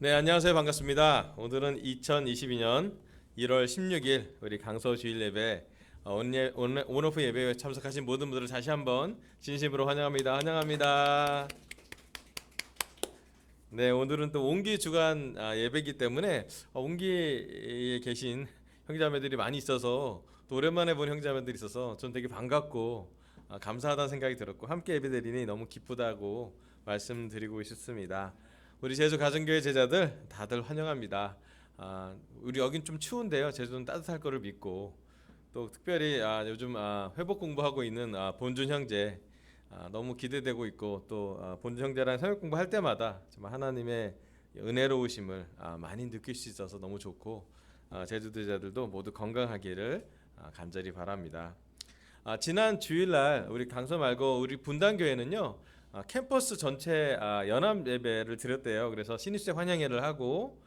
네, 안녕하세요. 반갑습니다. 오늘은 2022년 1월 16일 우리 강서 주일 예배 온오프 예배에 참석하신 모든 분들을 다시 한번 진심으로 환영합니다. 환영합니다. 네, 오늘은 또 옹기 주간 예배이기 때문에 옹기에 계신 형제자매들이 많이 있어서 또 오랜만에 본 형제자매들이 있어서 전 되게 반갑고 감사하다는 생각이 들었고 함께 예배드리니 너무 기쁘다고 말씀드리고 싶습니다. 우리 제주 가정교회 제자들 다들 환영합니다. 우리 여긴 좀 추운데요. 제주는 따뜻할 거를 믿고 또 특별히 요즘 회복 공부하고 있는 본준 형제 너무 기대되고 있고 또 본준 형제랑 사역 공부할 때마다 정말 하나님의 은혜로우심을 많이 느낄 수 있어서 너무 좋고 제주 제자들도 모두 건강하기를 간절히 바랍니다. 지난 주일날 우리 강서 말고 우리 분당교회는요 캠퍼스 전체 연합 예배를 드렸대요. 그래서 신입생 환영회를 하고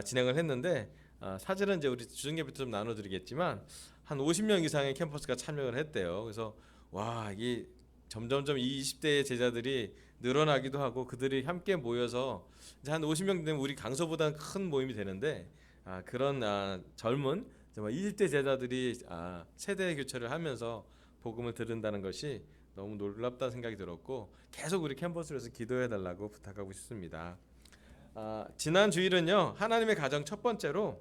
진행을 했는데 사실은 이제 우리 주중예배 좀 나눠드리겠지만 한 50명 이상의 캠퍼스가 참여를 했대요. 그래서 와 이게 점점점 이 20대의 제자들이 늘어나기도 하고 그들이 함께 모여서 이제 한 50명 되면 우리 강서보다는 큰 모임이 되는데 그런 젊은 정말 20대 제자들이 세대 교체를 하면서 복음을 들은다는 것이 너무 놀랍다는 생각이 들었고 계속 우리 캠퍼스에서 기도해 달라고 부탁하고 싶습니다. 지난 주일은요 하나님의 가정 첫 번째로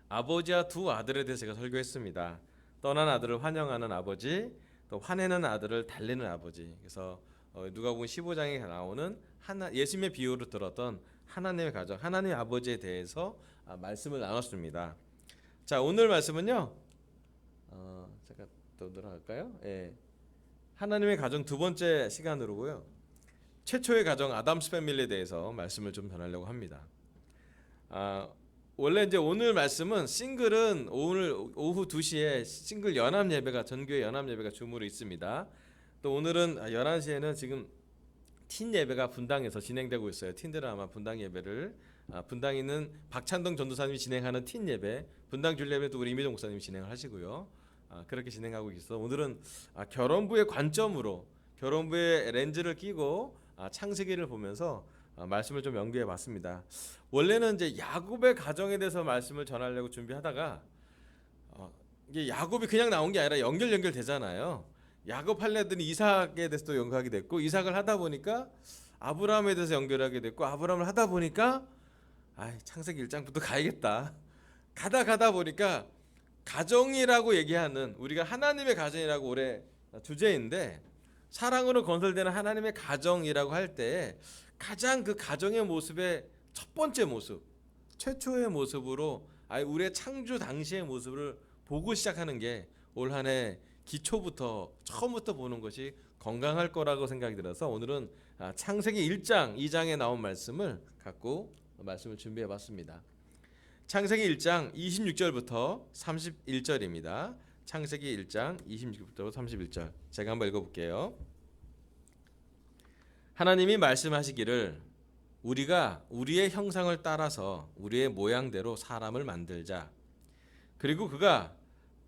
아버지와 두 아들에 대해서 제가 설교했습니다. 떠난 아들을 환영하는 아버지, 또 화내는 아들을 달래는 아버지. 그래서 누가복음 15장에 나오는 예수님의 비유로 들었던 하나님의 가정, 하나님의 아버지에 대해서 말씀을 나눴습니다. 자, 오늘 말씀은요. 잠깐 또 들어갈까요? 예. 하나님의 가정 두 번째 시간으로고요. 최초의 가정 아담스 패밀리에 대해서 말씀을 좀 전하려고 합니다. 원래 이제 오늘 말씀은 싱글은 오늘 오후 2시에 싱글 연합 예배가 전교회 연합 예배가 줌으로 있습니다. 또 오늘은 11시에는 지금 틴 예배가 분당에서 진행되고 있어요. 틴들은 아마 분당 예배를 분당에 있는 박찬동 전도사님이 진행하는 틴 예배, 분당 줄 예배 또 우리 이미정 목사님이 진행을 하시고요. 그렇게 진행하고 있어. 오늘은 결혼부의 관점으로 결혼부의 렌즈를 끼고 창세기를 보면서 말씀을 좀 연구해 봤습니다. 원래는 이제 야곱의 가정에 대해서 말씀을 전하려고 준비하다가 이게 야곱이 그냥 나온 게 아니라 연결되잖아요. 야곱 할래더니 이삭에 대해서 또 연구하게 됐고 이삭을 하다 보니까 아브라함에 대해서 연결하게 됐고 아브라함을 하다 보니까 창세기 1장부터 가야겠다. 가다 보니까 가정이라고 얘기하는 우리가 하나님의 가정이라고 올해 주제인데 사랑으로 건설되는 하나님의 가정이라고 할 때 가장 그 가정의 모습의 첫 번째 모습, 최초의 모습으로 우리의 창조 당시의 모습을 보고 시작하는 게 올 한 해 기초부터 처음부터 보는 것이 건강할 거라고 생각이 들어서 오늘은 창세기 1장, 2장에 나온 말씀을 갖고 말씀을 준비해 봤습니다. 창세기 1장 26절부터 31절입니다. 창세기 1장 26절부터 31절 제가 한번 읽어볼게요. 하나님이 말씀하시기를 우리가 우리의 형상을 따라서 우리의 모양대로 사람을 만들자. 그리고 그가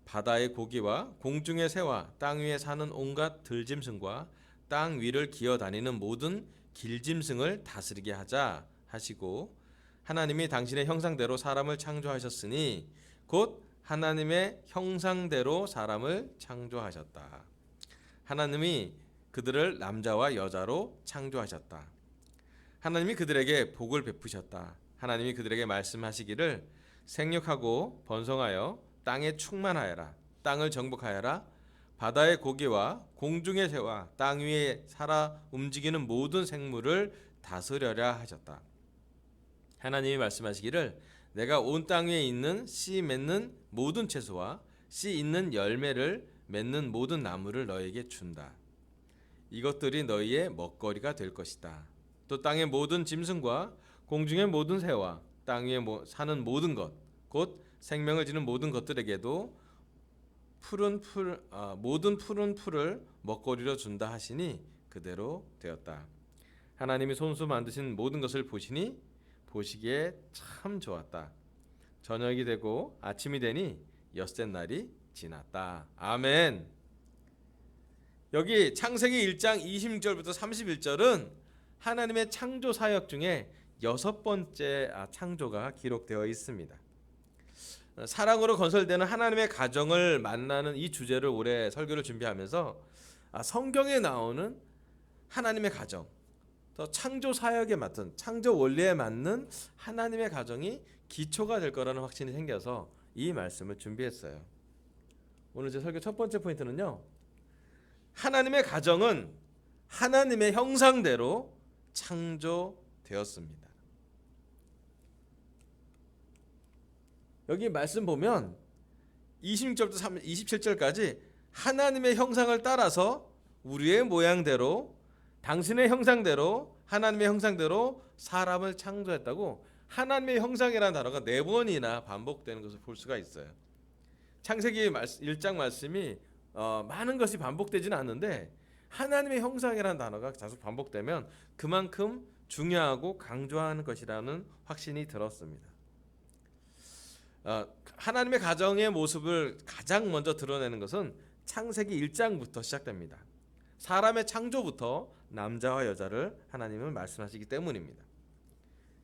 바다의 고기와 공중의 새와 땅 위에 사는 온갖 들짐승과 땅 위를 기어다니는 모든 길짐승을 다스리게 하자 하시고 하나님이 당신의 형상대로 사람을 창조하셨으니 곧 하나님의 형상대로 사람을 창조하셨다. 하나님이 그들을 남자와 여자로 창조하셨다. 하나님이 그들에게 복을 베푸셨다. 하나님이 그들에게 말씀하시기를 생육하고 번성하여 땅에 충만하여라. 땅을 정복하여라. 바다의 고기와 공중의 새와 땅 위에 살아 움직이는 모든 생물을 다스려라 하셨다. 하나님이 말씀하시기를 내가 온 땅 위에 있는 씨 맺는 모든 채소와 씨 있는 열매를 맺는 모든 나무를 너에게 준다. 이것들이 너희의 먹거리가 될 것이다. 또 땅의 모든 짐승과 공중의 모든 새와 땅 위에 사는 모든 것, 곧 생명을 지는 모든 것들에게도 모든 푸른 풀을 먹거리로 준다 하시니 그대로 되었다. 하나님이 손수 만드신 모든 것을 보시니 보시기에 참 좋았다. 저녁이 되고 아침이 되니 엿새 날이 지났다. 아멘. 여기 창세기 1장 26절부터 31절은 하나님의 창조 사역 중에 여섯 번째 창조가 기록되어 있습니다. 사랑으로 건설되는 하나님의 가정을 만나는 이 주제를 올해 설교를 준비하면서 성경에 나오는 하나님의 가정, 더 창조 사역에 맞든 창조 원리에 맞는 하나님의 가정이 기초가 될 거라는 확신이 생겨서 이 말씀을 준비했어요. 오늘 제 설교 첫 번째 포인트는요, 하나님의 가정은 하나님의 형상대로 창조되었습니다. 여기 말씀 보면 26절부터 27절까지 하나님의 형상을 따라서 우리의 모양대로 당신의 형상대로 하나님의 형상대로 사람을 창조했다고 하나님의 형상이라는 단어가 4번이나 반복되는 것을 볼 수가 있어요. 창세기 1장 말씀이 많은 것이 반복되지는 않는데 하나님의 형상이라는 단어가 자주 반복되면 그만큼 중요하고 강조하는 것이라는 확신이 들었습니다. 하나님의 가정의 모습을 가장 먼저 드러내는 것은 창세기 1장부터 시작됩니다. 사람의 창조부터 남자와 여자를 하나님은 말씀하시기 때문입니다.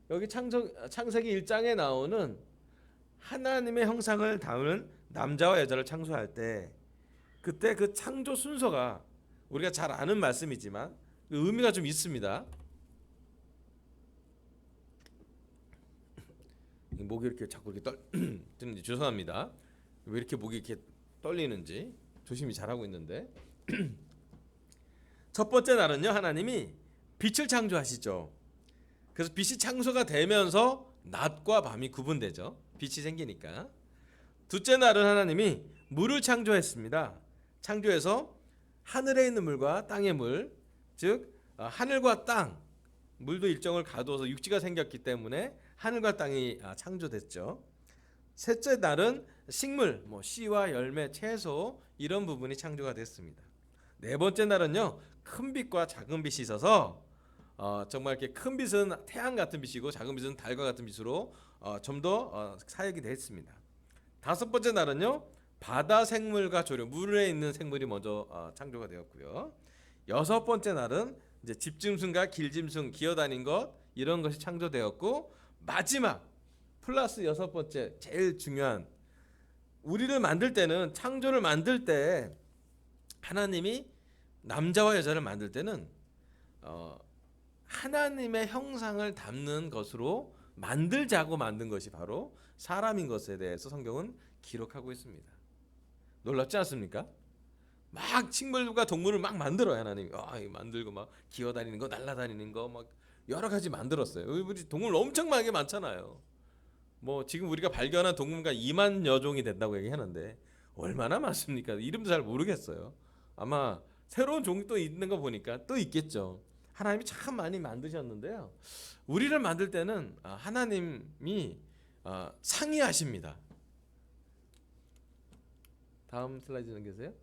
여기 창세기 1장에 나오는 하나님의 형상을 담은 남자와 여자를 창조할 때 그때 그 창조 순서가 우리가 잘 아는 말씀이지만 그 의미가 좀 있습니다. 목이 이렇게 자꾸 이렇게 떨리는지 죄송합니다. 왜 이렇게 목이 이렇게 떨리는지 조심히 잘하고 있는데 첫 번째 날은요, 하나님이 빛을 창조하시죠. 그래서 빛이 창조가 되면서 낮과 밤이 구분되죠. 빛이 생기니까. 둘째 날은 하나님이 물을 창조했습니다. 창조해서 하늘에 있는 물과 땅의 물, 즉 하늘과 땅, 물도 일정을 가두어서 육지가 생겼기 때문에 하늘과 땅이 창조됐죠. 셋째 날은 식물, 씨와 열매, 채소 이런 부분이 창조가 됐습니다. 네 번째 날은요, 큰 빛과 작은 빛이 있어서 정말 이렇게 큰 빛은 태양 같은 빛이고 작은 빛은 달과 같은 빛으로 좀 더 사역이 됐습니다. 다섯 번째 날은요, 바다 생물과 조류, 물에 있는 생물이 먼저 창조가 되었고요. 여섯 번째 날은 이제 집짐승과 길짐승 기어다닌 것 이런 것이 창조되었고, 마지막 플러스 여섯 번째 제일 중요한, 우리를 만들 때는, 창조를 만들 때 하나님이 남자와 여자를 만들 때는 하나님의 형상을 담는 것으로 만들자고 만든 것이 바로 사람인 것에 대해서 성경은 기록하고 있습니다. 놀랍지 않습니까? 막 식물과 동물을 막 만들어요. 하나님이 만들고 막 기어다니는 거, 날아다니는 거 막 여러 가지 만들었어요. 우리 동물 엄청 많게 많잖아요. 지금 우리가 발견한 동물가 2만여 종이 된다고 얘기하는데 얼마나 많습니까? 이름도 잘 모르겠어요. 아마 새로운 종이 또 있는 거 보니까 또 있겠죠. 하나님이 참 많이 만드셨는데요, 우리를 만들 때는 하나님이 상의하십니다. 다음 슬라이드는 계세요?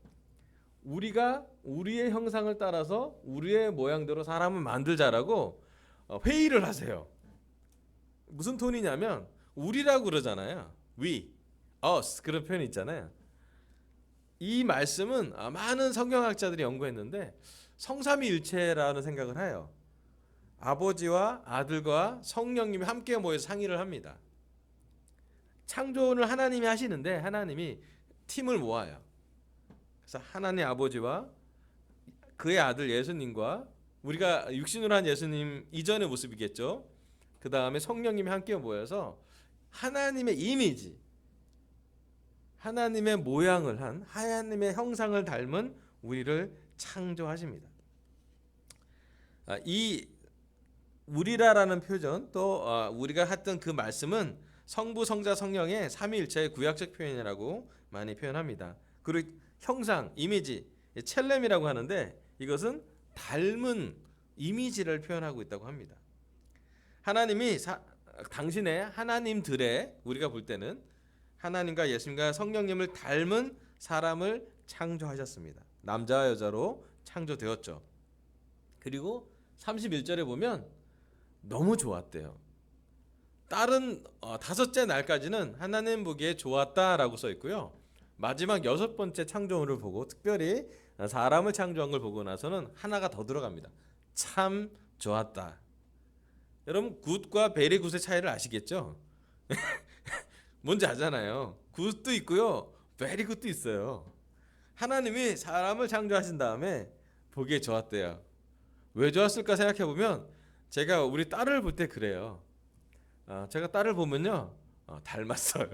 우리가 우리의 형상을 따라서 우리의 모양대로 사람을 만들자라고 회의를 하세요. 무슨 톤이냐면 우리라고 그러잖아요. We, us 그런 표현이 있잖아요. 이 말씀은 많은 성경학자들이 연구했는데 성삼위일체라는 생각을 해요. 아버지와 아들과 성령님이 함께 모여서 상의를 합니다. 창조를 하나님이 하시는데 하나님이 팀을 모아요. 그래서 하나님 아버지와 그의 아들 예수님과 우리가 육신으로 한 예수님 이전의 모습이겠죠. 그 다음에 성령님이 함께 모여서 하나님의 이미지, 하나님의 모양을 한, 하나님의 형상을 닮은 우리를 창조하십니다. 이 우리라라는 표현, 또 우리가 했던 그 말씀은 성부, 성자, 성령의 삼위일체의 구약적 표현이라고 많이 표현합니다. 그리고 형상, 이미지, 첼렘이라고 하는데 이것은 닮은 이미지를 표현하고 있다고 합니다. 하나님이 당신의 하나님들의, 우리가 볼 때는 하나님과 예수님과 성령님을 닮은 사람을 창조하셨습니다. 남자와 여자로 창조되었죠. 그리고 31절에 보면 너무 좋았대요. 다른 다섯째 날까지는 하나님 보기에 좋았다라고 써 있고요. 마지막 여섯 번째 창조물을 보고, 특별히 사람을 창조한 걸 보고 나서는 하나가 더 들어갑니다. 참 좋았다. 여러분 굿과 베리 굿의 차이를 아시겠죠? 뭔지 아잖아요. 굿도 있고요, 베리 굿도 있어요. 하나님이 사람을 창조하신 다음에 보기에 좋았대요. 왜 좋았을까 생각해 보면 제가 우리 딸을 볼 때 그래요. 제가 딸을 보면요, 닮았어요.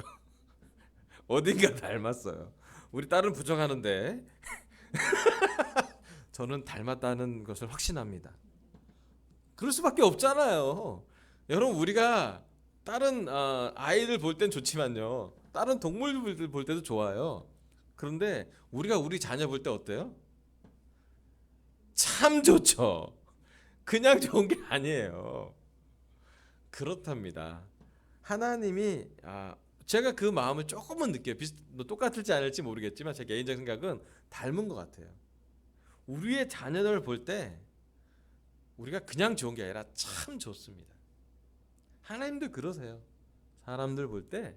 어딘가 닮았어요. 우리 딸은 부정하는데 저는 닮았다는 것을 확신합니다. 그럴 수밖에 없잖아요. 여러분 우리가 다른 아이들 볼 땐 좋지만요, 다른 동물들 볼 때도 좋아요. 그런데 우리가 우리 자녀 볼 때 어때요? 참 좋죠. 그냥 좋은 게 아니에요. 그렇답니다. 하나님이 제가 그 마음을 조금은 느껴요. 똑같을지 아닐지 모르겠지만 제 개인적 생각은 닮은 것 같아요. 우리의 자녀를 볼 때 우리가 그냥 좋은 게 아니라 참 좋습니다. 하나님도 그러세요. 사람들 볼 때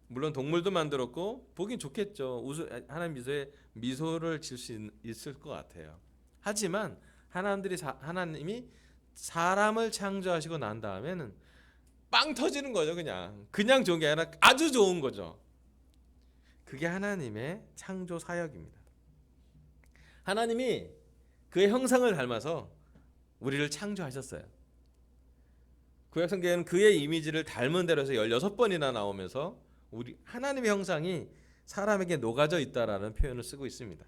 물론 동물도 만들었고 보긴 좋겠죠. 하나님 미소를 질 수 있을 것 같아요. 하지만 하나님이 사람을 창조하시고 난 다음에는 빵 터지는 거죠. 그냥 좋은 게 아니라 아주 좋은 거죠. 그게 하나님의 창조 사역입니다. 하나님이 그의 형상을 닮아서 우리를 창조하셨어요. 구약 성경에는 그의 이미지를 닮은 대로 해서 16번이나 나오면서 우리 하나님의 형상이 사람에게 녹아져 있다라는 표현을 쓰고 있습니다.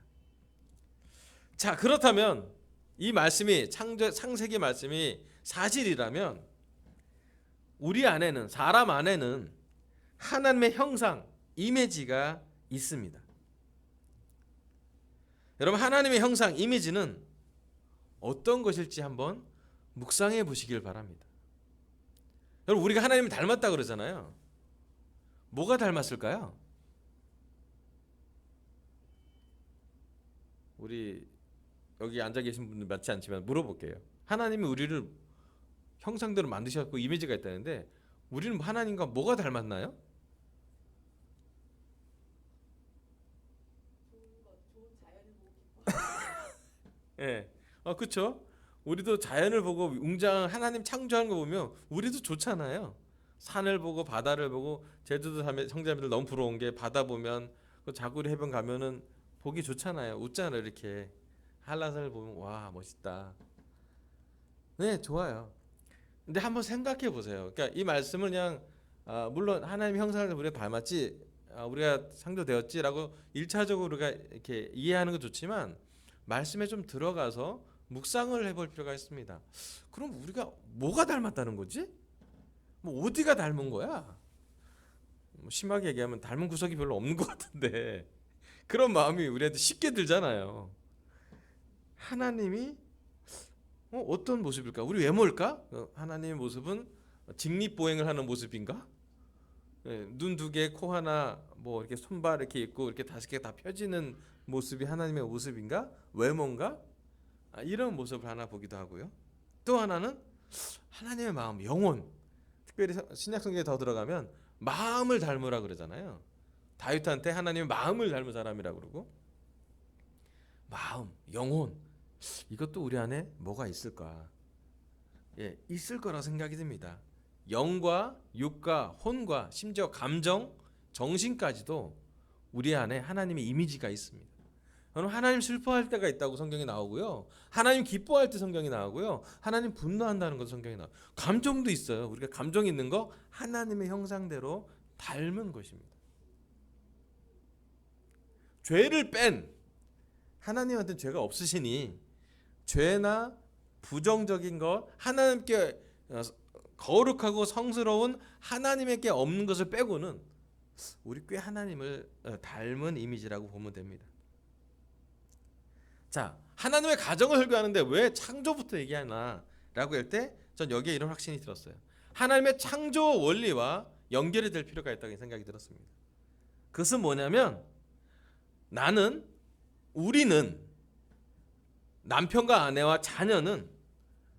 자, 그렇다면 이 말씀이 창세기 말씀이 사실이라면 우리 안에는, 사람 안에는 하나님의 형상, 이미지가 있습니다. 여러분, 하나님의 형상, 이미지는 어떤 것일지 한번 묵상해 보시길 바랍니다. 여러분, 우리가 하나님을 닮았다 그러잖아요. 뭐가 닮았을까요? 우리 여기 앉아 계신 분들 많지 않지만 물어볼게요. 하나님이 우리를 형상대로 만드셨고 이미지가 있다는데 우리는 하나님과 뭐가 닮았나요? 예, 그렇죠. 우리도 자연을 보고 웅장한 하나님 창조하는 거 보면 우리도 좋잖아요. 산을 보고 바다를 보고, 제주도 성자매들 너무 부러운 게 바다 보면 그 자구리 해변 가면은 보기 좋잖아요. 웃잖아요. 이렇게 한라산을 보면 와 멋있다. 네, 좋아요. 근데 한번 생각해 보세요. 그러니까 이 말씀을 그냥 물론 하나님 형상을 우리가 닮았지, 우리가 창조되었지라고 1차적으로 우리가 이렇게 이해하는 건 좋지만 말씀에 좀 들어가서 묵상을 해볼 필요가 있습니다. 그럼 우리가 뭐가 닮았다는 거지? 뭐 어디가 닮은 거야? 뭐 심하게 얘기하면 닮은 구석이 별로 없는 것 같은데 그런 마음이 우리한테 쉽게 들잖아요. 하나님이 어떤 모습일까? 우리 외모일까? 하나님의 모습은 직립보행을 하는 모습인가? 눈 두 개, 코 하나, 뭐 이렇게 손발 이렇게 있고 이렇게 5개 다 펴지는 모습이 하나님의 모습인가? 외모인가? 이런 모습을 하나 보기도 하고요. 또 하나는 하나님의 마음, 영혼. 특별히 신약 성경에 더 들어가면 마음을 닮으라 그러잖아요. 다윗한테 하나님의 마음을 닮은 사람이라고 그러고, 마음, 영혼, 이것도 우리 안에 뭐가 있을까? 있을 거라 생각이 듭니다. 영과 육과 혼과 심지어 감정, 정신까지도 우리 안에 하나님의 이미지가 있습니다. 하나님 슬퍼할 때가 있다고 성경에 나오고요. 하나님 기뻐할 때 성경이 나오고요. 하나님 분노한다는 것도 성경에 나와요. 감정도 있어요. 우리가 감정 있는 거 하나님의 형상대로 닮은 것입니다. 죄를 뺀 하나님한테는 죄가 없으시니 죄나 부정적인 것, 하나님께 거룩하고 성스러운 하나님께 없는 것을 빼고는 우리 꽤 하나님을 닮은 이미지라고 보면 됩니다. 자, 하나님의 가정을 설교하는데 왜 창조부터 얘기하나 라고 할 때 전 여기에 이런 확신이 들었어요. 하나님의 창조 원리와 연결이 될 필요가 있다고 생각이 들었습니다. 그것은 뭐냐면 우리는 남편과 아내와 자녀는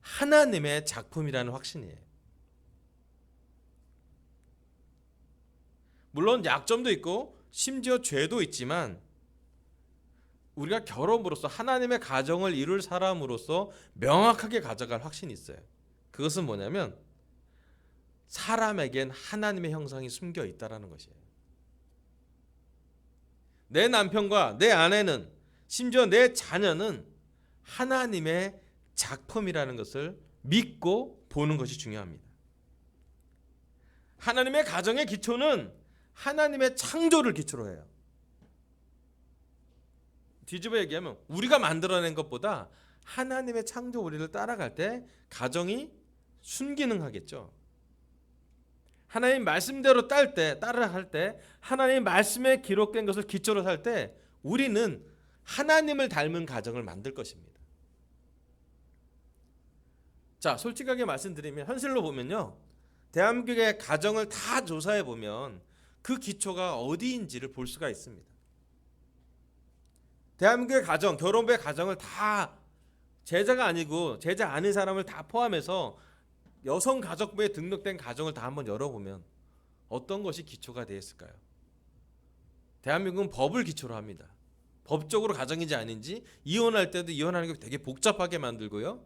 하나님의 작품이라는 확신이에요. 물론 약점도 있고 심지어 죄도 있지만 우리가 결혼으로서 하나님의 가정을 이룰 사람으로서 명확하게 가져갈 확신이 있어요. 그것은 뭐냐면 사람에겐 하나님의 형상이 숨겨 있다라는 것이에요. 내 남편과 내 아내는, 심지어 내 자녀는 하나님의 작품이라는 것을 믿고 보는 것이 중요합니다. 하나님의 가정의 기초는 하나님의 창조를 기초로 해요. 뒤집어 얘기하면 우리가 만들어낸 것보다 하나님의 창조 우리를 따라갈 때 가정이 순기능하겠죠. 하나님 말씀대로 따라할 때, 하나님 말씀에 기록된 것을 기초로 살 때 우리는 하나님을 닮은 가정을 만들 것입니다. 자, 솔직하게 말씀드리면 현실로 보면요, 대한민국의 가정을 다 조사해 보면 그 기초가 어디인지를 볼 수가 있습니다. 대한민국의 가정, 결혼부의 가정을 다 제자가 아니고 제자 아닌 사람을 다 포함해서 여성가족부에 등록된 가정을 다 한번 열어보면 어떤 것이 기초가 되어 있을까요? 대한민국은 법을 기초로 합니다. 법적으로 가정인지 아닌지, 이혼할 때도 이혼하는 게 되게 복잡하게 만들고요,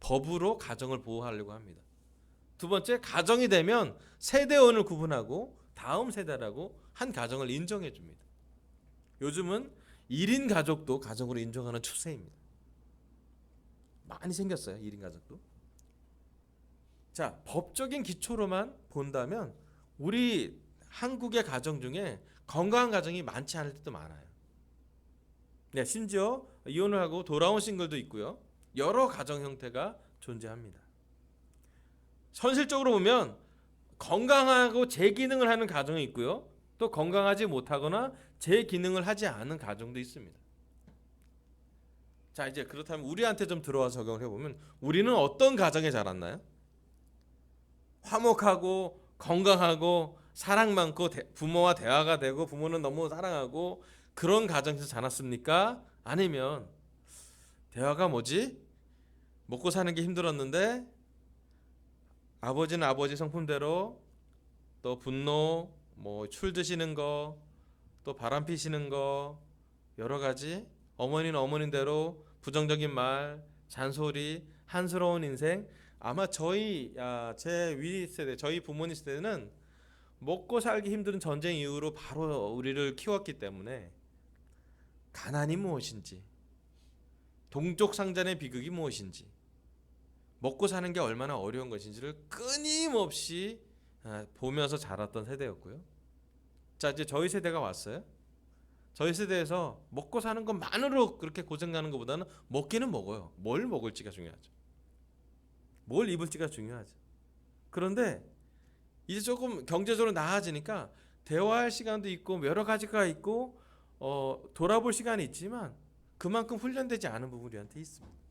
법으로 가정을 보호하려고 합니다. 두 번째, 가정이 되면 세대원을 구분하고 다음 세대라고 한 가정을 인정해 줍니다. 요즘은 1인 가족도 가정으로 인정하는 추세입니다. 많이 생겼어요, 1인 가족도. 자, 법적인 기초로만 본다면 우리 한국의 가정 중에 건강한 가정이 많지 않을 때도 많아요. 네, 심지어 이혼을 하고 돌아온 싱글도 있고요. 여러 가정 형태가 존재합니다. 현실적으로 보면 건강하고 재기능을 하는 가정이 있고요, 또 건강하지 못하거나 재기능을 하지 않은 가정도 있습니다. 자, 이제 그렇다면 우리한테 좀 들어와서 적용을 해보면 우리는 어떤 가정에 자랐나요? 화목하고 건강하고 사랑 많고 부모와 대화가 되고 부모는 너무 사랑하고 그런 가정에서 자랐습니까? 아니면 대화가 뭐지? 먹고 사는 게 힘들었는데 아버지는 아버지 성품대로 또 분노, 뭐 술 드시는 거, 또 바람 피시는 거, 여러 가지, 어머니는 어머니대로 부정적인 말, 잔소리, 한스러운 인생. 아마 제 위 세대, 저희 부모님 세대는 먹고 살기 힘든 전쟁 이후로 바로 우리를 키웠기 때문에 가난이 무엇인지, 동족 상잔의 비극이 무엇인지, 먹고 사는 게 얼마나 어려운 것인지를 끊임없이 보면서 자랐던 세대였고요. 자, 이제 저희 세대가 왔어요. 저희 세대에서 먹고 사는 것만으로 그렇게 고생하는 것보다는 먹기는 먹어요. 뭘 먹을지가 중요하죠. 뭘 입을지가 중요하죠. 그런데 이제 조금 경제적으로 나아지니까 대화할 시간도 있고 여러 가지가 있고 돌아볼 시간이 있지만 그만큼 훈련되지 않은 부분이 우리한테 있습니다.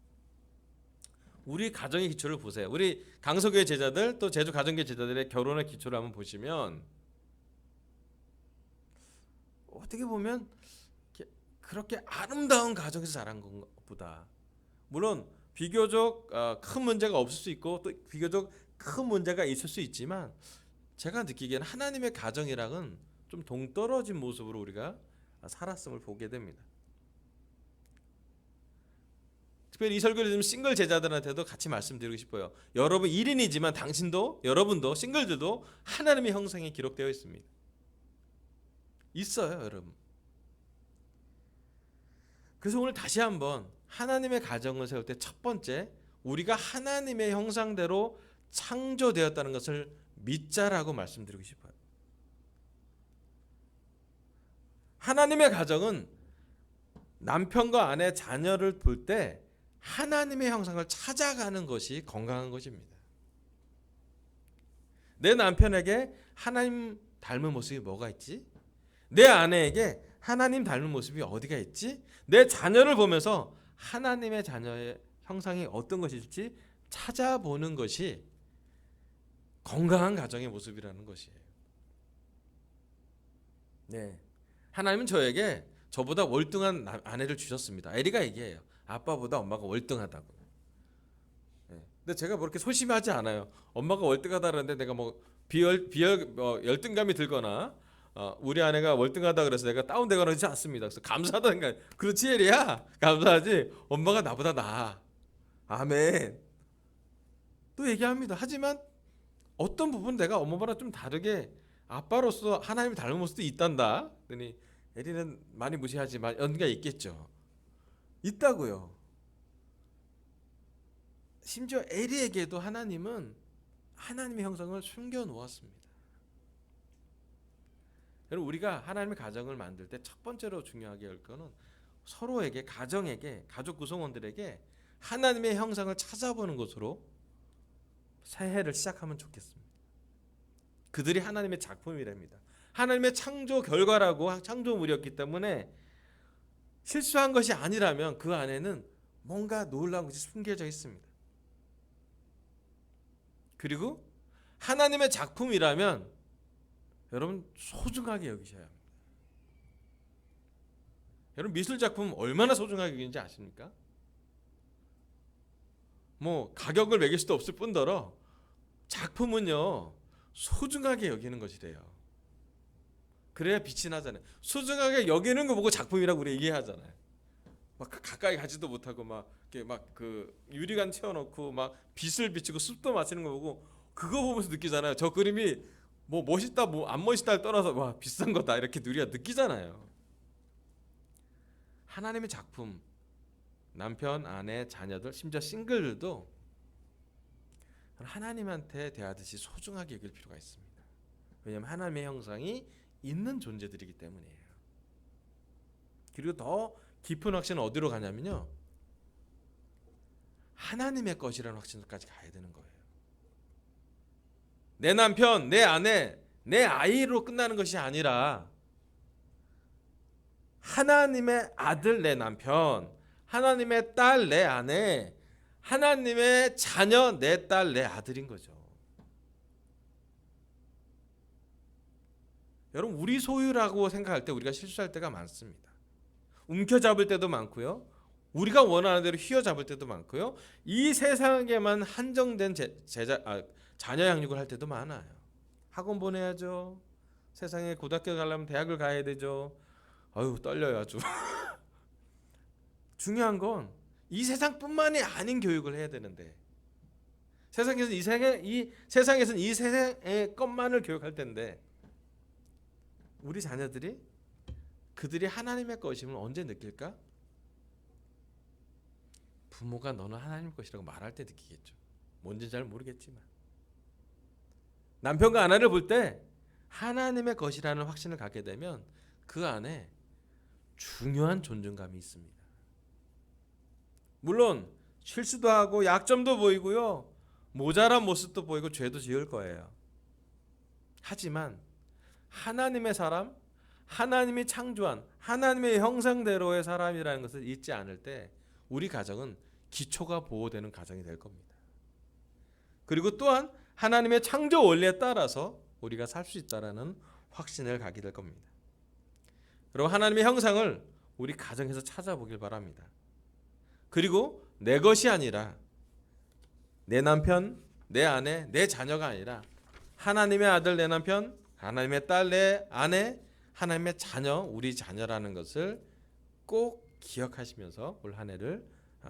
우리 가정의 기초를 보세요. 우리 강서교회 제자들, 또 제주 가정교회 제자들의 결혼의 기초를 한번 보시면 어떻게 보면 그렇게 아름다운 가정에서 자란 것보다, 물론 비교적 큰 문제가 없을 수 있고 또 비교적 큰 문제가 있을 수 있지만 제가 느끼기에는 하나님의 가정이랑은 좀 동떨어진 모습으로 우리가 살았음을 보게 됩니다. 특별히 이 설교를 들으면 싱글 제자들한테도 같이 말씀드리고 싶어요. 여러분 1인이지만 여러분도 싱글들도 하나님의 형상이 기록되어 있습니다. 있어요, 여러분. 그래서 오늘 다시 한번 하나님의 가정을 세울 때 첫 번째, 우리가 하나님의 형상대로 창조되었다는 것을 믿자라고 말씀드리고 싶어요. 하나님의 가정은 남편과 아내, 자녀를 볼 때 하나님의 형상을 찾아가는 것이 건강한 것입니다. 내 남편에게 하나님 닮은 모습이 뭐가 있지? 내 아내에게 하나님 닮은 모습이 어디가 있지? 내 자녀를 보면서 하나님의 자녀의 형상이 어떤 것일지 찾아보는 것이 건강한 가정의 모습이라는 것이에요. 네, 하나님은 저에게 저보다 월등한 아내를 주셨습니다. 에리가 얘기해요. 아빠보다 엄마가 월등하다고. 네. 근데 제가 뭐 그렇게 소심하지 않아요. 엄마가 월등하다는데 내가 뭐 열등감이 들거나 우리 아내가 월등하다 그래서 내가 다운되거나 그러지 않습니다. 그래서 감사하다는 거야. 그렇지 에리야, 감사하지. 엄마가 나보다 나아. 아멘. 또 얘기합니다. 하지만 어떤 부분 내가 엄마랑 좀 다르게 아빠로서 하나님을 닮은 모습도 있단다. 그러니 에리는 많이 무시하지만 연기가 있겠죠. 있다고요. 심지어 에리에게도 하나님은 하나님의 형상을 숨겨 놓았습니다. 여러분, 우리가 하나님의 가정을 만들 때 첫 번째로 중요하게 할 거는 서로에게, 가정에게, 가족 구성원들에게 하나님의 형상을 찾아보는 것으로 새해를 시작하면 좋겠습니다. 그들이 하나님의 작품이랍니다. 하나님의 창조 결과라고 창조물이었기 때문에 실수한 것이 아니라면 그 안에는 뭔가 놀라운 것이 숨겨져 있습니다. 그리고 하나님의 작품이라면 여러분 소중하게 여기셔야 합니다. 여러분 미술 작품 얼마나 소중하게 여기는지 아십니까? 뭐 가격을 매길 수도 없을 뿐더러 작품은요 소중하게 여기는 것이래요. 그래야 빛이 나잖아요. 소중하게 여기는 거 보고 작품이라고 우리 얘기하잖아요. 막 가까이 가지도 못하고 막 이렇게 막 그 유리관 채워놓고 막 빛을 비추고 습도 맞추는 거 보고 그거 보면서 느끼잖아요. 저 그림이 뭐 멋있다 뭐 안 멋있다를 떠나서 와 비싼 거다 이렇게 우리가 느끼잖아요. 하나님의 작품, 남편, 아내, 자녀들, 심지어 싱글들도 하나님한테 대하듯이 소중하게 여길 필요가 있습니다. 왜냐하면 하나님의 형상이 있는 존재들이기 때문이에요. 그리고 더 깊은 확신은 어디로 가냐면요, 하나님의 것이라는 확신까지 가야 되는 거예요. 내 남편, 내 아내, 내 아이로 끝나는 것이 아니라 하나님의 아들 내 남편, 하나님의 딸 내 아내, 하나님의 자녀 내 딸 내 아들인 거죠. 여러분 우리 소유라고 생각할 때 우리가 실수할 때가 많습니다. 움켜잡을 때도 많고요. 우리가 원하는 대로 휘어잡을 때도 많고요. 이 세상에만 한정된 자녀 양육을 할 때도 많아요. 학원 보내야죠. 세상에 고등학교 가려면 대학을 가야 되죠. 아유 떨려요 아주. 중요한 건 이 세상뿐만이 아닌 교육을 해야 되는데 세상에서는 이 세상의 것만을 교육할 텐데 우리 자녀들이 그들이 하나님의 것임을 언제 느낄까? 부모가 너는 하나님의 것이라고 말할 때 느끼겠죠. 뭔지 잘 모르겠지만 남편과 아내를 볼 때 하나님의 것이라는 확신을 갖게 되면 그 안에 중요한 존중감이 있습니다. 물론 실수도 하고 약점도 보이고요, 모자란 모습도 보이고 죄도 지을 거예요. 하지만 하나님의 사람, 하나님이 창조한 하나님의 형상대로의 사람이라는 것을 잊지 않을 때 우리 가정은 기초가 보호되는 가정이 될 겁니다. 그리고 또한 하나님의 창조 원리에 따라서 우리가 살 수 있다라는 확신을 갖게 될 겁니다. 여러분 하나님의 형상을 우리 가정에서 찾아보길 바랍니다. 그리고 내 것이 아니라 내 남편, 내 아내, 내 자녀가 아니라 하나님의 아들 내 남편, 하나님의 딸 내 아내, 하나님의 자녀, 우리 자녀라는 것을 꼭 기억하시면서 올 한 해를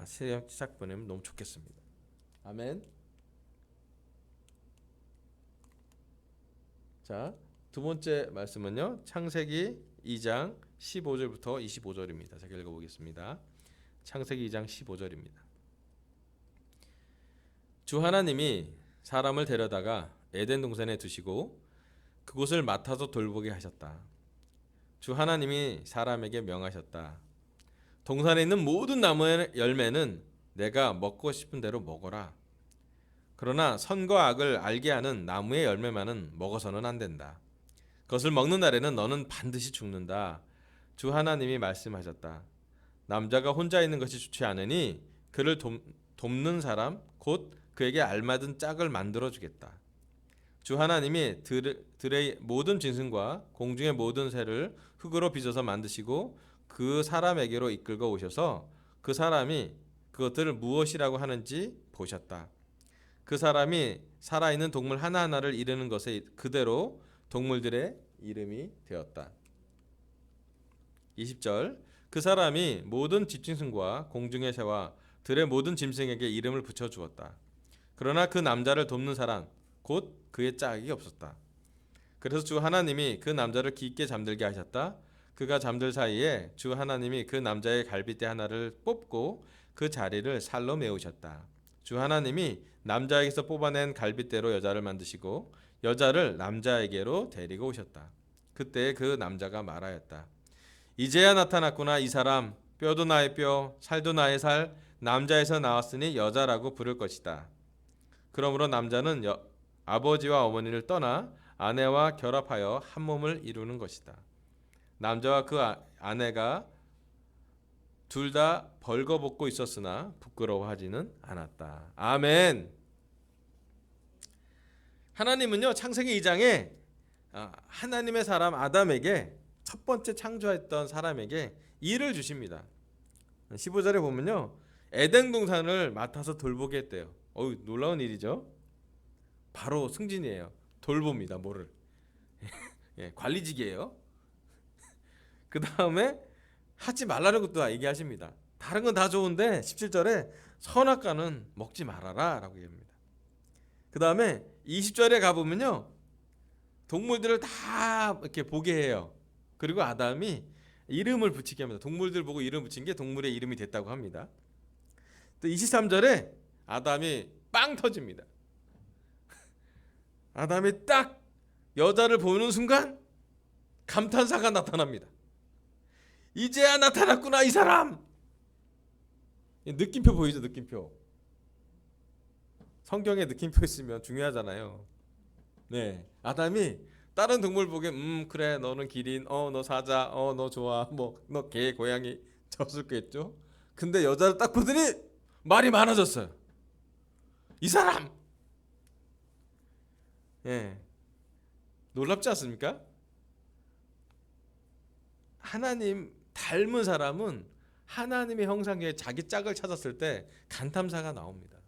시작 보내면 너무 좋겠습니다. 아멘. 자, 두 번째 말씀은요, 창세기 2장 15절부터 25절입니다. 제가 읽어보겠습니다. 창세기 2장 15절입니다. 주 하나님이 사람을 데려다가 에덴 동산에 두시고 그곳을 맡아서 돌보게 하셨다. 주 하나님이 사람에게 명하셨다. 동산에 있는 모든 나무의 열매는 내가 먹고 싶은 대로 먹어라. 그러나 선과 악을 알게 하는 나무의 열매만은 먹어서는 안 된다. 그것을 먹는 날에는 너는 반드시 죽는다. 주 하나님이 말씀하셨다. 남자가 혼자 있는 것이 좋지 않으니 그를 돕는 사람 곧 그에게 알맞은 짝을 만들어 주겠다. 주 하나님이 들의 모든 짐승과 공중의 모든 새를 흙으로 빚어서 만드시고 그 사람에게로 이끌고 오셔서 그 사람이 그것들을 무엇이라고 하는지 보셨다. 그 사람이 살아있는 동물 하나하나를 이르는 것에 그대로 동물들의 이름이 되었다. 20절 그 사람이 모든 집짐승과 공중의 새와 들의 모든 짐승에게 이름을 붙여 주었다. 그러나 그 남자를 돕는 사람 곧 그의 짝이 없었다. 그래서 주 하나님이 그 남자를 깊게 잠들게 하셨다. 그가 잠들 사이에 주 하나님이 그 남자의 갈빗대 하나를 뽑고 그 자리를 살로 메우셨다. 주 하나님이 남자에게서 뽑아낸 갈빗대로 여자를 만드시고 여자를 남자에게로 데리고 오셨다. 그때 그 남자가 말하였다. 이제야 나타났구나. 이 사람 뼈도 나의 뼈, 살도 나의 살, 남자에서 나왔으니 여자라고 부를 것이다. 그러므로 남자는 아버지와 어머니를 떠나 아내와 결합하여 한 몸을 이루는 것이다. 남자와 그 아내가 둘 다 벌거벗고 있었으나 부끄러워하지는 않았다. 아멘. 하나님은요, 창세기 2장에 하나님의 사람 아담에게 첫 번째 창조했던 사람에게 일을 주십니다. 15절에 보면요, 에덴 동산을 맡아서 돌보게 했대요. 놀라운 일이죠. 바로 승진이에요. 돌봅니다. 뭐를 예, 관리직이에요. 그 다음에 하지 말라는 것도 얘기하십니다. 다른 건 다 좋은데 17절에 선악과는 먹지 말아라 라고 얘기합니다. 그 다음에 20절에 가보면요, 동물들을 다 이렇게 보게 해요. 그리고 아담이 이름을 붙이게 합니다. 동물들 보고 이름 붙인 게 동물의 이름이 됐다고 합니다. 또 23절에 아담이 빵 터집니다. 아담이 딱 여자를 보는 순간 감탄사가 나타납니다. 이제야 나타났구나 이 사람. 느낌표 보이죠? 느낌표. 성경에 느낌표 있으면 중요하잖아요. 네, 아담이 다른 동물 보기에 그래 너는 기린, 너 사자, 너 좋아, 뭐 너 개, 고양이 졌을겠죠. 근데 여자를 딱 보더니 말이 많아졌어요. 이 사람. 예, 놀랍지 않습니까? 하나님 닮은 사람은 하나님의 형상에 자기 짝을 찾았을 때 간탐사가 나옵니다.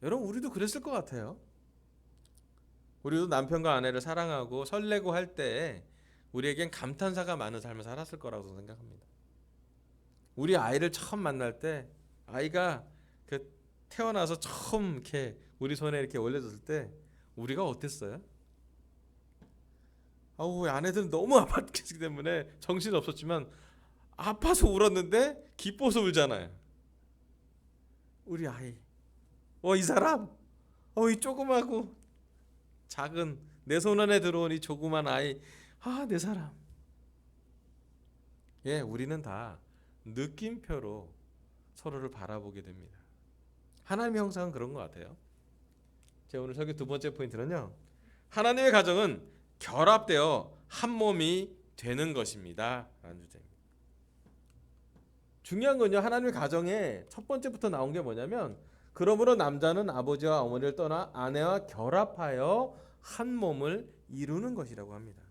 여러분, 우리도 그랬을 것 같아요. 우리도 남편과 아내를 사랑하고 설레고 할 때 우리에겐 감탄사가 많은 삶을 살았을 거라고 생각합니다. 우리 아이를 처음 만날 때, 아이가 태어나서 처음 이렇게 우리 손에 이렇게 올려졌을 때 우리가 어땠어요? 아내들은 너무 아팠기 때문에 정신 없었지만 아파서 울었는데 기뻐서 울잖아요. 우리 아이, 이 사람, 이 조그마고 작은 내 손 안에 들어온 이 조그만 아이, 내 사람. 예, 우리는 다 느낌표로 서로를 바라보게 됩니다. 하나님의 형상은 그런 것 같아요. 제 오늘 설교 두 번째 포인트는요, 하나님의 가정은 결합되어 한 몸이 되는 것입니다 라는 주제입니다. 중요한 건요, 하나님의 가정에 첫 번째부터 나온 게 뭐냐면, 그러므로 남자는 아버지와 어머니를 떠나 아내와 결합하여 한 몸을 이루는 것이라고 합니다.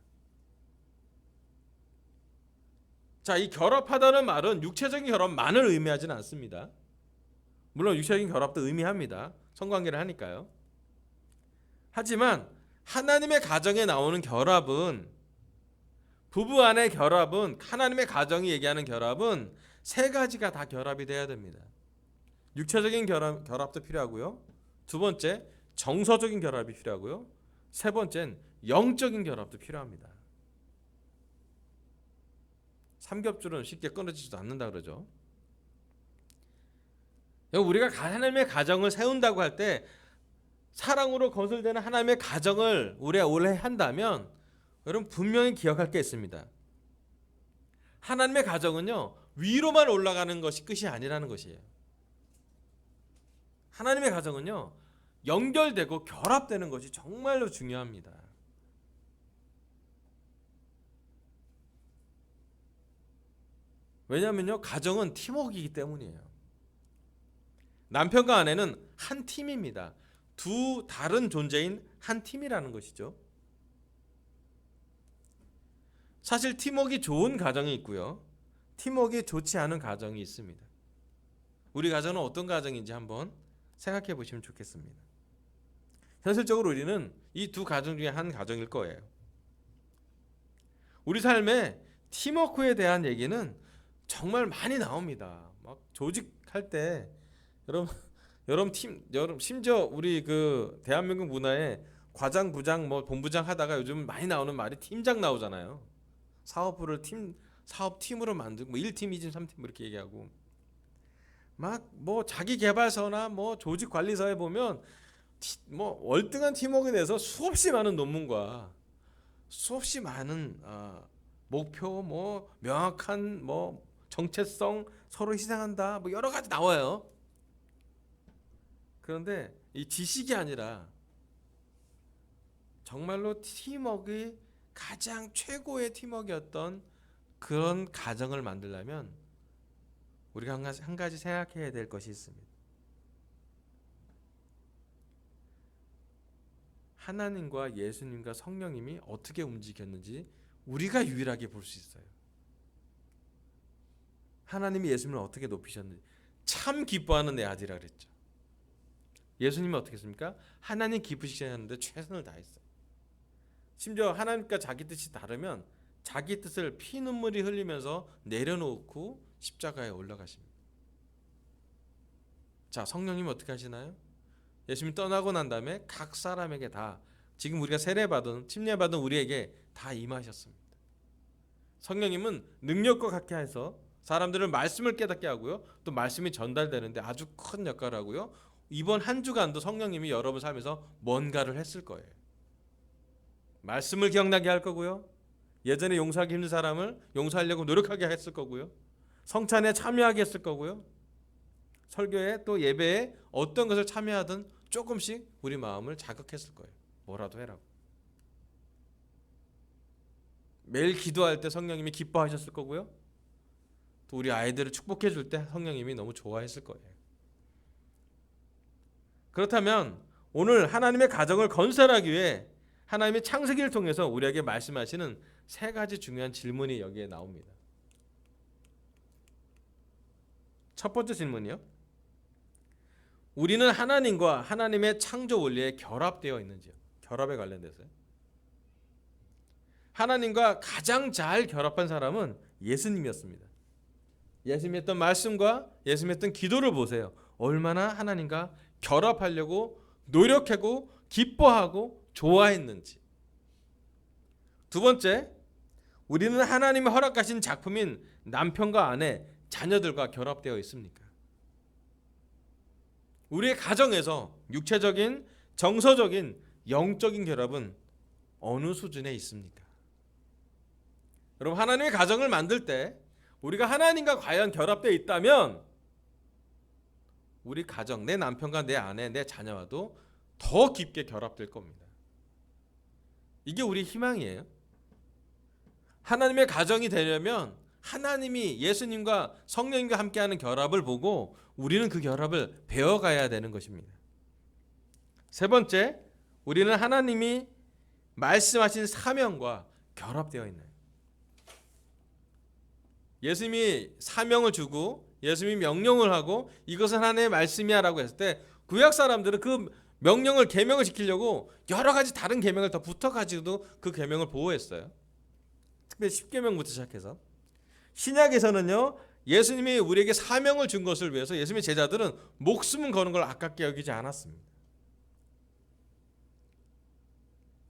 자, 이 결합하다는 말은 육체적인 결합만을 의미하지는 않습니다. 물론 육체적인 결합도 의미합니다. 성관계를 하니까요. 하지만 하나님의 가정에 나오는 결합은, 부부 안의 결합은, 하나님의 가정이 얘기하는 결합은 세 가지가 다 결합이 돼야 됩니다. 육체적인 결합도 필요하고요. 두 번째, 정서적인 결합이 필요하고요. 세 번째는 영적인 결합도 필요합니다. 삼겹줄은 쉽게 끊어지지도 않는다 그러죠. 우리가 하나님의 가정을 세운다고 할 때 사랑으로 건설되는 하나님의 가정을 우리가 오래 한다면 여러분 분명히 기억할 게 있습니다. 하나님의 가정은요, 위로만 올라가는 것이 끝이 아니라는 것이에요. 하나님의 가정은요, 연결되고 결합되는 것이 정말로 중요합니다. 왜냐하면요, 가정은 팀워크이기 때문이에요. 남편과 아내는 한 팀입니다. 두 다른 존재인 한 팀이라는 것이죠. 사실 팀워크가 좋은 가정이 있고요, 팀워크가 좋지 않은 가정이 있습니다. 우리 가정은 어떤 가정인지 한번 생각해 보시면 좋겠습니다. 현실적으로 우리는 이 두 가정 중에 한 가정일 거예요. 우리 삶에 팀워크에 대한 얘기는 정말 많이 나옵니다. 막 조직할 때 여러분 여러분 심지어 우리 그 대한민국 문화에 과장, 부장, 뭐 본부장 하다가 요즘 많이 나오는 말이 팀장 나오잖아요. 사업부를 사업팀으로 만들고 뭐 1팀, 2팀, 3팀 이렇게 얘기하고 막 뭐 자기 개발서나 뭐 조직 관리서에 보면 뭐 월등한 팀워크에 대해서 수없이 많은 논문과 수없이 많은 목표, 뭐 명확한 뭐 정체성, 서로 희생한다, 뭐 여러 가지 나와요. 그런데 이 지식이 아니라 정말로 팀워크의 가장 최고의 팀워크였던 그런 가정을 만들려면 우리가 한 가지 생각해야 될 것이 있습니다. 하나님과 예수님과 성령님이 어떻게 움직였는지 우리가 유일하게 볼 수 있어요. 하나님이 예수님을 어떻게 높이셨는지 참 기뻐하는 내 아들이라 그랬죠. 예수님은 어떻게 했습니까? 하나님 기쁘시게 하는데 최선을 다했어요. 심지어 하나님과 자기 뜻이 다르면 자기 뜻을 피눈물이 흘리면서 내려놓고 십자가에 올라가십니다. 자, 성령님은 어떻게 하시나요? 예수님이 떠나고 난 다음에 각 사람에게 다 지금 우리가 세례받은 침례받은 우리에게 다 임하셨습니다. 성령님은 능력과 같게 해서 사람들을 말씀을 깨닫게 하고요. 또 말씀이 전달되는데 아주 큰 역할을 하고요. 이번 한 주간도 성령님이 여러분 삶에서 뭔가를 했을 거예요. 말씀을 기억나게 할 거고요. 예전에 용서하기 힘든 사람을 용서하려고 노력하게 했을 거고요. 성찬에 참여하게 했을 거고요. 설교에 또 예배에 어떤 것을 참여하든 조금씩 우리 마음을 자극했을 거예요. 뭐라도 해라고. 매일 기도할 때 성령님이 기뻐하셨을 거고요. 또 우리 아이들을 축복해 줄 때 성령님이 너무 좋아했을 거예요. 그렇다면 오늘 하나님의 가정을 건설하기 위해 하나님의 창세기를 통해서 우리에게 말씀하시는 세 가지 중요한 질문이 여기에 나옵니다. 첫 번째 질문이요. 우리는 하나님과 하나님의 창조 원리에 결합되어 있는지요? 결합에 관련돼서요. 하나님과 가장 잘 결합한 사람은 예수님이었습니다. 예수님이 했던 말씀과 예수님이 했던 기도를 보세요. 얼마나 하나님과 결합하려고 노력하고 기뻐하고 좋아했는지. 두 번째, 우리는 하나님의 허락하신 작품인 남편과 아내, 자녀들과 결합되어 있습니까? 우리의 가정에서 육체적인, 정서적인, 영적인 결합은 어느 수준에 있습니까? 여러분, 하나님의 가정을 만들 때 우리가 하나님과 과연 결합되어 있다면 우리 가정, 내 남편과 내 아내, 내 자녀와도 더 깊게 결합될 겁니다. 이게 우리 희망이에요. 하나님의 가정이 되려면 하나님이 예수님과 성령님과 함께하는 결합을 보고 우리는 그 결합을 배워가야 되는 것입니다. 세 번째, 우리는 하나님이 말씀하신 사명과 결합되어 있나요? 예수님이 사명을 주고 예수님이 명령을 하고 이것은 하나님의 말씀이야 라고 했을 때 구약 사람들은 그 명령을 계명을 지키려고 여러 가지 다른 계명을 더 붙어가지고도 그 계명을 보호했어요. 특별히 10계명부터 시작해서 신약에서는요, 예수님이 우리에게 사명을 준 것을 위해서 예수님의 제자들은 목숨을 거는 걸 아깝게 여기지 않았습니다.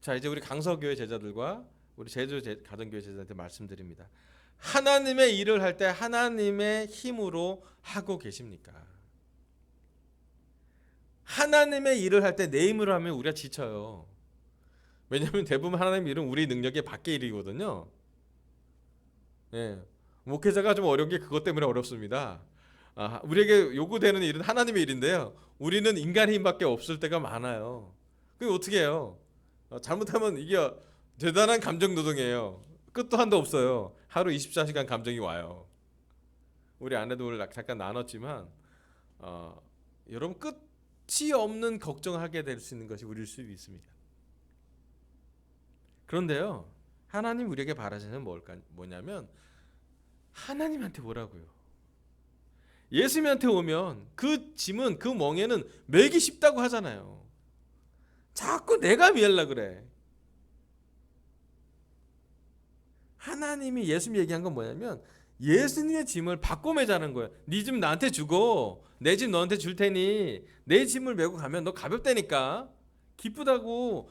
자, 이제 우리 강서교회 제자들과 우리 제주 가정교회 제자들한테 말씀드립니다. 하나님의 일을 할 때 하나님의 힘으로 하고 계십니까? 하나님의 일을 할 때 내 힘으로 하면 우리가 지쳐요. 왜냐하면 대부분 하나님의 일은 우리 능력의 밖의 일이거든요. 예, 목회자가 좀 어려운 게 그것 때문에 어렵습니다. 우리에게 요구되는 일은 하나님의 일인데요. 우리는 인간의 힘밖에 없을 때가 많아요. 그게 어떻게 해요? 잘못하면 이게 대단한 감정 노동이에요. 끝도 한도 없어요. 하루 24시간 감정이 와요. 우리 아내도 오늘 잠깐 나눴지만 여러분 끝이 없는 걱정을 하게 될 수 있는 것이 우리일 수 있습니다. 그런데요, 하나님 우리에게 바라시는 뭐냐면 하나님한테 오라고요. 예수님한테 오면 그 짐은, 그 멍에는 매기 쉽다고 하잖아요. 자꾸 내가 미하려고 그래. 하나님이 예수님이 얘기한 건 뭐냐면 예수님의 짐을 바꿔 매자는 거예요. 네 짐 나한테 주고 내 짐 너한테 줄 테니 내 짐을 메고 가면 너 가볍다니까. 기쁘다고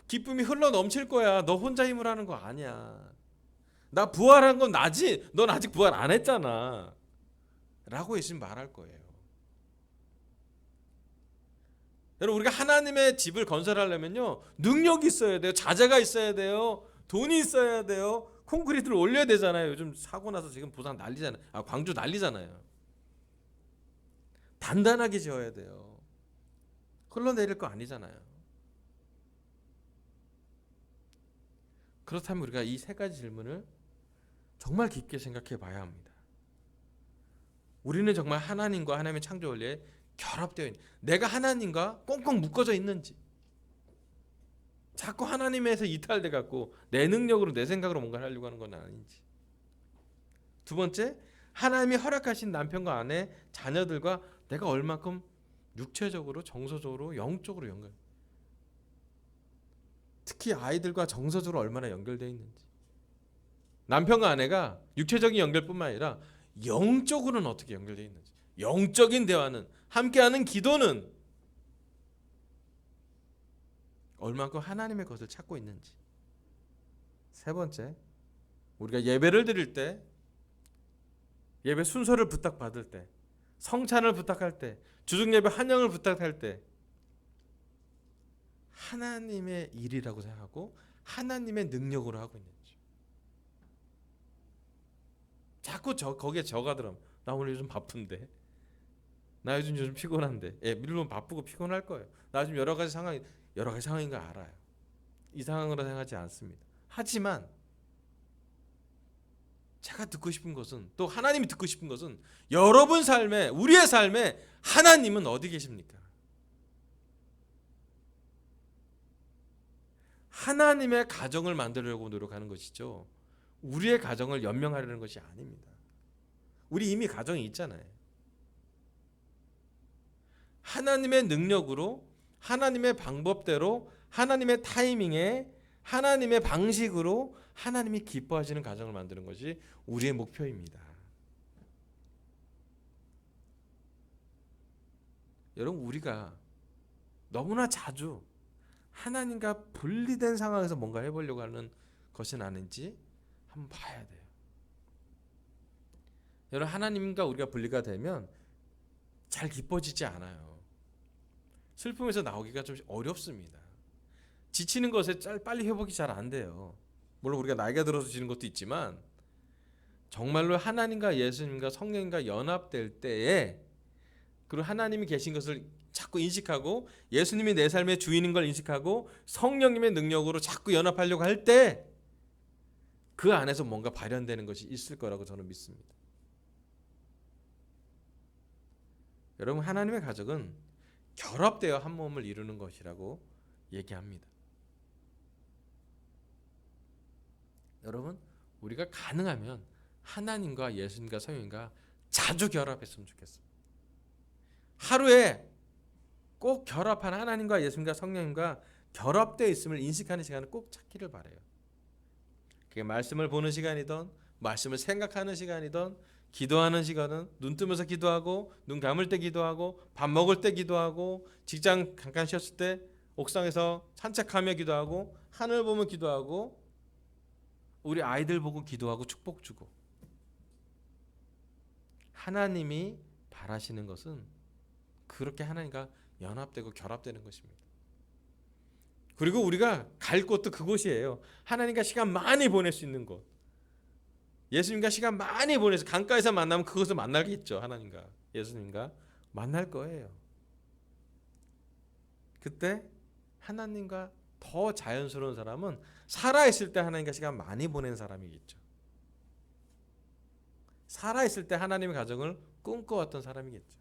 기쁨이 흘러 넘칠 거야. 너 혼자 힘을 하는 거 아니야. 나 부활한 건 나지. 넌 아직 부활 안 했잖아. 라고 예수님 말할 거예요. 여러분, 우리가 하나님의 집을 건설하려면요, 능력이 있어야 돼요. 자재가 있어야 돼요. 돈이 있어야 돼요. 콘크리트를 올려야 되잖아요. 요즘 사고 나서 지금 부산 난리잖아요. 광주 난리잖아요. 단단하게 지어야 돼요. 흘러내릴 거 아니잖아요. 그렇다면 우리가 이 세 가지 질문을 정말 깊게 생각해 봐야 합니다. 우리는 정말 하나님과 하나님의 창조 원리에 결합되어 있는, 내가 하나님과 꽁꽁 묶어져 있는지, 자꾸 하나님에서 이탈돼 갖고 내 능력으로 내 생각으로 뭔가를 하려고 하는 건 아닌지. 두 번째, 하나님이 허락하신 남편과 아내, 자녀들과 내가 얼마큼 육체적으로, 정서적으로, 영적으로 연결, 특히 아이들과 정서적으로 얼마나 연결되어 있는지. 남편과 아내가 육체적인 연결뿐만 아니라 영적으로는 어떻게 연결되어 있는지, 영적인 대화는, 함께하는 기도는 얼마큼 하나님의 것을 찾고 있는지. 세 번째, 우리가 예배를 드릴 때, 예배 순서를 부탁받을 때, 성찬을 부탁할 때, 주중예배 환영을 부탁할 때 하나님의 일이라고 생각하고 하나님의 능력으로 하고 있는지. 자꾸 거기에 저가 들어가면, 나 오늘 요즘 바쁜데, 나 요즘 피곤한데. 물론 바쁘고 피곤할 거예요. 나 지금 여러 가지 상황인 거 알아요. 이 상황으로 생각하지 않습니다. 하지만 제가 듣고 싶은 것은, 또 하나님이 듣고 싶은 것은, 여러분 삶에, 우리의 삶에 하나님은 어디 계십니까? 하나님의 가정을 만들려고 노력하는 것이죠, 우리의 가정을 연명하려는 것이 아닙니다. 우리 이미 가정이 있잖아요. 하나님의 능력으로, 하나님의 방법대로, 하나님의 타이밍에, 하나님의 방식으로 하나님이 기뻐하시는 가정을 만드는 것이 우리의 목표입니다. 여러분, 우리가 너무나 자주 하나님과 분리된 상황에서 뭔가 해보려고 하는 것은 아닌지 한번 봐야 돼요. 여러분, 하나님과 우리가 분리가 되면 잘 기뻐지지 않아요. 슬픔에서 나오기가 좀 어렵습니다. 지치는 것에 빨리 회복이 잘 안 돼요. 물론 우리가 나이가 들어서 지는 것도 있지만, 정말로 하나님과 예수님과 성령님과 연합될 때에, 그리고 하나님이 계신 것을 자꾸 인식하고, 예수님이 내 삶의 주인인 걸 인식하고, 성령님의 능력으로 자꾸 연합하려고 할 때 그 안에서 뭔가 발현되는 것이 있을 거라고 저는 믿습니다. 여러분, 하나님의 가족은 결합되어 한 몸을 이루는 것이라고 얘기합니다. 여러분, 우리가 가능하면 하나님과 예수님과 성령님과 자주 결합했으면 좋겠습니다. 하루에 꼭 결합한 하나님과 예수님과 성령님과 결합되어 있음을 인식하는 시간을 꼭 찾기를 바라요. 그게 말씀을 보는 시간이든, 말씀을 생각하는 시간이든, 기도하는 시간은 눈 뜨면서 기도하고, 눈 감을 때 기도하고, 밥 먹을 때 기도하고, 직장 잠깐 쉬었을 때 옥상에서 산책하며 기도하고, 하늘 보며 기도하고, 우리 아이들 보고 기도하고 축복 주고. 하나님이 바라시는 것은 그렇게 하나님과 연합되고 결합되는 것입니다. 그리고 우리가 갈 곳도 그곳이에요. 하나님과 시간 많이 보낼 수 있는 곳. 예수님과 시간 많이 보내서 강가에서 만나면 그것을 만나겠죠. 하나님과 예수님과 만날 거예요. 그때 하나님과 더 자연스러운 사람은 살아있을 때 하나님과 시간 많이 보낸 사람이겠죠. 살아있을 때 하나님의 가정을 꿈꿔왔던 사람이겠죠.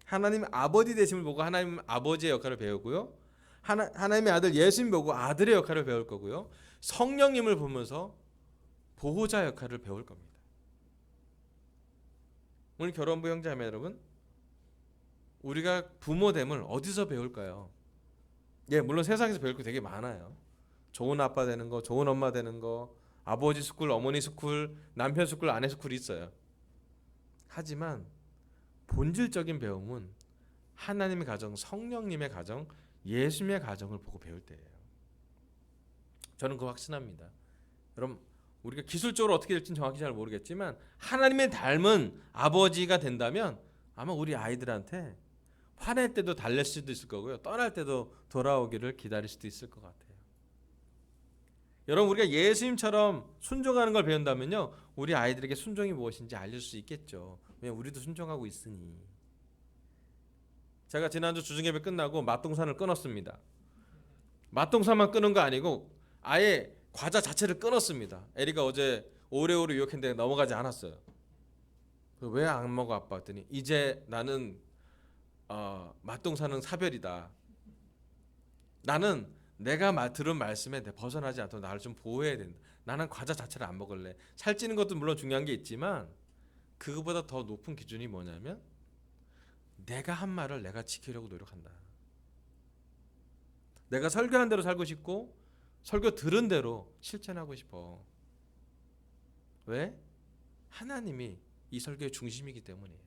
하나님 아버지 되심을 보고 하나님 아버지의 역할을 배우고요, 하나님의 아들 예수님 보고 아들의 역할을 배울 거고요, 성령님을 보면서 보호자 역할을 배울 겁니다. 오늘 결혼부 형제자매 여러분, 우리가 부모됨을 어디서 배울까요? 물론 세상에서 배울 게 되게 많아요. 좋은 아빠 되는 거, 좋은 엄마 되는 거, 아버지 스쿨, 어머니 스쿨, 남편 스쿨, 아내 스쿨이 있어요. 하지만 본질적인 배움은 하나님의 가정, 성령님의 가정, 예수님의 가정을 보고 배울 때예요. 저는 그거 확신합니다. 여러분, 우리가 기술적으로 어떻게 될지는 정확히 잘 모르겠지만 하나님의 닮은 아버지가 된다면 아마 우리 아이들한테 화낼 때도 달랠 수도 있을 거고요. 떠날 때도 돌아오기를 기다릴 수도 있을 것 같아요. 여러분, 우리가 예수님처럼 순종하는 걸 배운다면요, 우리 아이들에게 순종이 무엇인지 알릴 수 있겠죠. 왜냐면 우리도 순종하고 있으니. 제가 지난주 주중예배 끝나고 맛동산을 끊었습니다. 맛동산만 끊은 거 아니고 아예 과자 자체를 끊었습니다. 에리가 어제 오레오를 유혹했는데 넘어가지 않았어요. 왜 안 먹어 아빠 했더니 이제 나는 맛동산은 사별이다. 나는 내가 들은 말씀에 벗어나지 않도록 나를 좀 보호해야 된다. 나는 과자 자체를 안 먹을래. 살찌는 것도 물론 중요한 게 있지만 그거보다 더 높은 기준이 뭐냐면 내가 한 말을 내가 지키려고 노력한다. 내가 설교한 대로 살고 싶고 설교 들은 대로 실천하고 싶어. 왜? 하나님이 이 설교의 중심이기 때문이에요.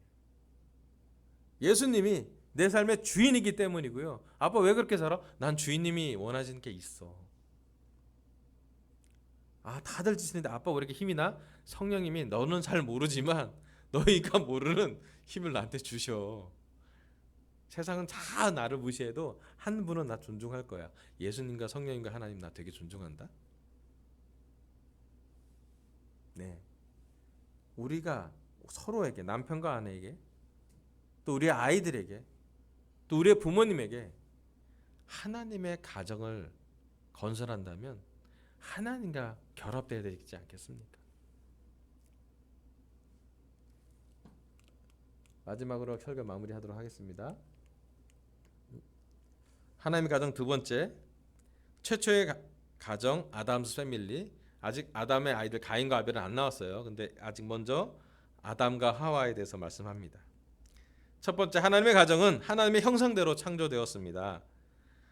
예수님이 내 삶의 주인이기 때문이고요. 아빠 왜 그렇게 살아? 난 주인님이 원하시는 게 있어. 다들 지시는데 아빠 왜 이렇게 힘이 나? 성령님이 너는 잘 모르지만 너희가 모르는 힘을 나한테 주셔. 세상은 다 나를 무시해도 한 분은 나 존중할 거야. 예수님과 성령님과 하나님 나 되게 존중한다. 네, 우리가 서로에게, 남편과 아내에게, 또 우리 아이들에게, 또 우리의 부모님에게 하나님의 가정을 건설한다면 하나님과 결합되어야 되지 않겠습니까? 마지막으로 설교 마무리하도록 하겠습니다. 하나님의 가정 두 번째, 최초의 가정 아담스 패밀리. 아직 아담의 아이들 가인과 아벨은 안 나왔어요. 근데 아직 먼저 아담과 하와에 대해서 말씀합니다. 첫 번째, 하나님의 가정은 하나님의 형상대로 창조되었습니다.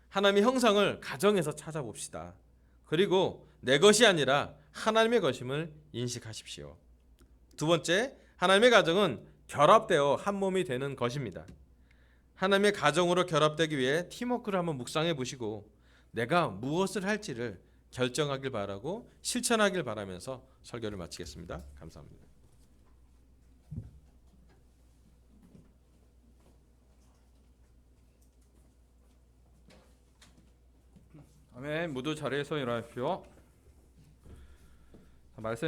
하나님의 형상을 가정에서 찾아봅시다. 그리고 내 것이 아니라 하나님의 것임을 인식하십시오. 두 번째, 하나님의 가정은 결합되어 한 몸이 되는 것입니다. 하나님의 가정으로 결합되기 위해 팀워크를 한번 묵상해 보시고 내가 무엇을 할지를 결정하길 바라고 실천하길 바라면서 설교를 마치겠습니다. 감사합니다. 아멘. 모두 자리에서 일어나십시오. 말씀에